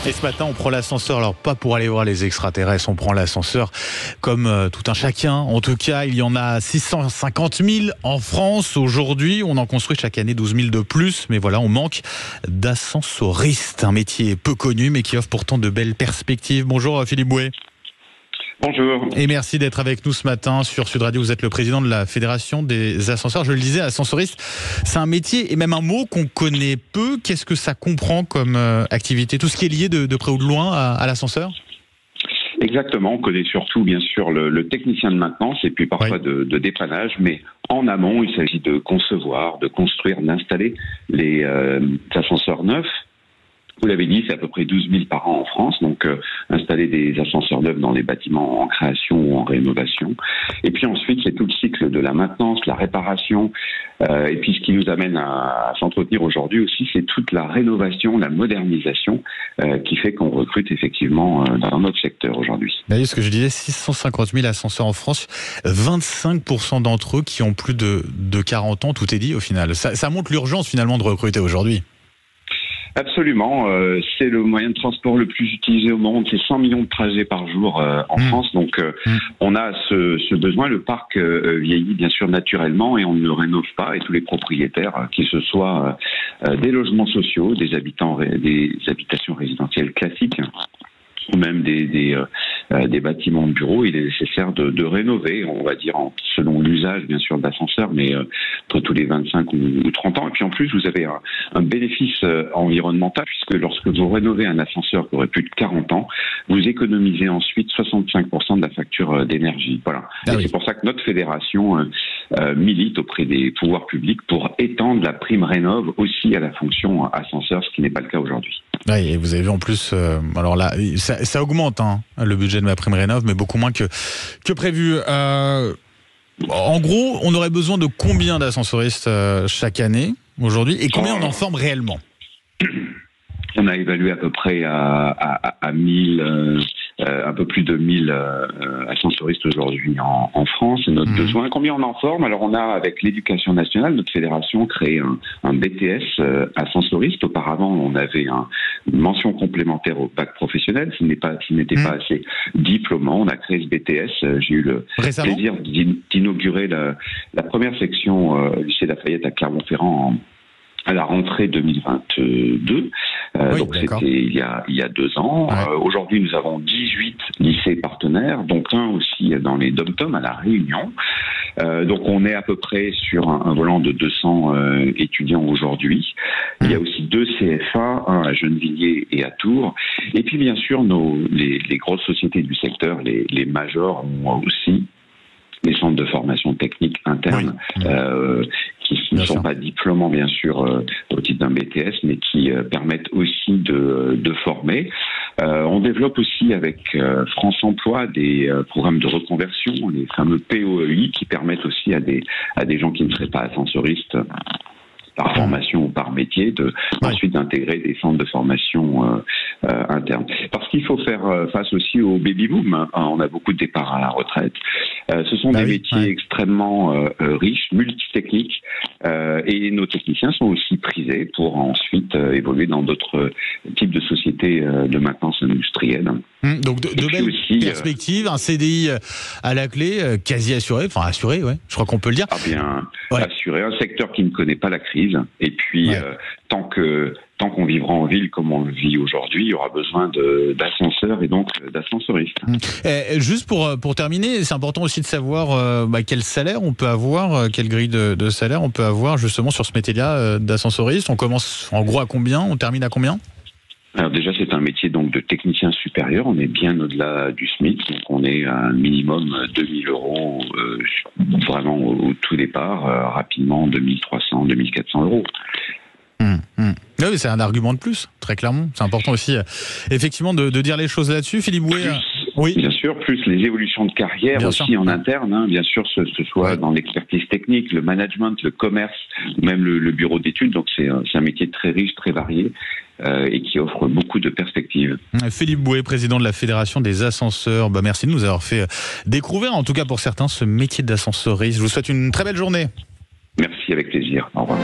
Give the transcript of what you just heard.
Et ce matin, on prend l'ascenseur, alors pas pour aller voir les extraterrestres, on prend l'ascenseur comme tout un chacun. En tout cas, il y en a 650 000 en France aujourd'hui. On en construit chaque année 12 000 de plus. Mais voilà, on manque d'ascensoristes. Un métier peu connu, mais qui offre pourtant de belles perspectives. Bonjour Philippe Bouet. Bonjour. Et merci d'être avec nous ce matin sur Sud Radio. Vous êtes le président de la Fédération des ascenseurs. Je le disais, ascensoriste, c'est un métier et même un mot qu'on connaît peu. Qu'est-ce que ça comprend comme activité? Tout ce qui est lié de près ou de loin à l'ascenseur? Exactement, on connaît surtout bien sûr le technicien de maintenance et puis parfois de dépannage, mais en amont, il s'agit de concevoir, de construire, d'installer les ascenseurs neufs. Vous l'avez dit, c'est à peu près 12 000 par an en France, donc installer des ascenseurs neufs dans les bâtiments en création ou en rénovation. Et puis ensuite, c'est tout le cycle de la maintenance, la réparation, et puis ce qui nous amène à s'entretenir aujourd'hui aussi, c'est toute la rénovation, la modernisation qui fait qu'on recrute effectivement dans notre secteur aujourd'hui. D'ailleurs, ce que je disais, 650 000 ascenseurs en France, 25% d'entre eux qui ont plus de 40 ans, tout est dit au final. Ça montre l'urgence finalement de recruter aujourd'hui. Absolument, c'est le moyen de transport le plus utilisé au monde, c'est 100 millions de trajets par jour en France, donc on a ce besoin, le parc vieillit bien sûr naturellement et on ne le rénove pas, et tous les propriétaires, qu'ils ce soit des logements sociaux, des habitations résidentielles classiques, ou même des bâtiments de bureaux, il est nécessaire de rénover, on va dire, selon l'usage, bien sûr, d'ascenseurs, mais entre tous les 25 ou 30 ans. Et puis en plus, vous avez un bénéfice environnemental, puisque lorsque vous rénovez un ascenseur qui aurait plus de 40 ans, vous économisez ensuite 65% de la facture d'énergie. Voilà. Et c'est pour ça que notre fédération milite auprès des pouvoirs publics pour étendre la prime rénov' aussi à la fonction ascenseur, ce qui n'est pas le cas aujourd'hui. Oui, et vous avez vu en plus, alors là, ça augmente le budget de ma prime rénov', mais beaucoup moins que prévu. En gros, on aurait besoin de combien d'ascensoristes chaque année aujourd'hui, et combien on en forme réellement? On a évalué à peu près à 1000, un peu plus de 1000 ascensoristes aujourd'hui en France. C'est notre besoin. Combien on en forme? Alors on a, avec l'éducation nationale, notre fédération, créé un BTS ascensoriste. Auparavant, on avait une mention complémentaire au bac professionnel. Ce n'était pas assez diplômant. On a créé ce BTS. J'ai eu le plaisir d'inaugurer la première section lycée Lafayette à Clermont-Ferrand à la rentrée 2022. Donc c'était il y a 2 ans. Aujourd'hui, nous avons 18 lycées partenaires, donc un aussi dans les dom-tom à La Réunion. Donc on est à peu près sur un volant de 200 étudiants aujourd'hui. Il y a aussi 2 CFA, un à Gennevilliers et à Tours. Et puis bien sûr, les grosses sociétés du secteur, les majors, ont aussi les centres de formation technique interne qui ne sont pas diplômants bien sûr au titre d'un BTS, mais qui permettent aussi de former. On développe aussi avec France Emploi des programmes de reconversion, les fameux POEI, qui permettent aussi à des gens qui ne seraient pas ascensoristes par formation ou par métier, ensuite d'intégrer des centres de formation internes. Parce qu'il faut faire face aussi au baby-boom. On a beaucoup de départs à la retraite. Ce sont des métiers extrêmement riches, multitechniques, et nos techniciens sont aussi prisés pour ensuite évoluer dans d'autres types de sociétés de maintenance industrielle. Donc de belles perspectives, un CDI à la clé, quasi assuré, enfin assuré, je crois qu'on peut le dire. Ah bien, assuré, un secteur qui ne connaît pas la crise. Et puis, tant qu'on vivra en ville comme on le vit aujourd'hui, il y aura besoin d'ascenseurs et donc d'ascensoristes. Juste pour terminer, c'est important aussi de savoir quel salaire on peut avoir, quelle grille de salaire on peut avoir justement sur ce métier-là d'ascensoriste. On commence en gros à combien? On termine à combien? Alors déjà, c'est un métier donc de technicien supérieur. On est bien au-delà du SMIC, donc on est à un minimum 2000 euros vraiment au tout départ, rapidement 2300, 2400 euros. Oui, c'est un argument de plus, très clairement. C'est important aussi, effectivement, de dire les choses là-dessus. Philippe Bouet. Oui, bien sûr, plus les évolutions de carrière aussi en interne, bien sûr, ce soit dans l'expertise technique, le management, le commerce, même le bureau d'études. Donc c'est un métier très riche, très varié et qui offre beaucoup de perspectives. Philippe Bouet, président de la Fédération des ascenseurs. Merci de nous avoir fait découvrir, en tout cas pour certains, ce métier d'ascensoriste. Je vous souhaite une très belle journée. Merci, avec plaisir. Au revoir.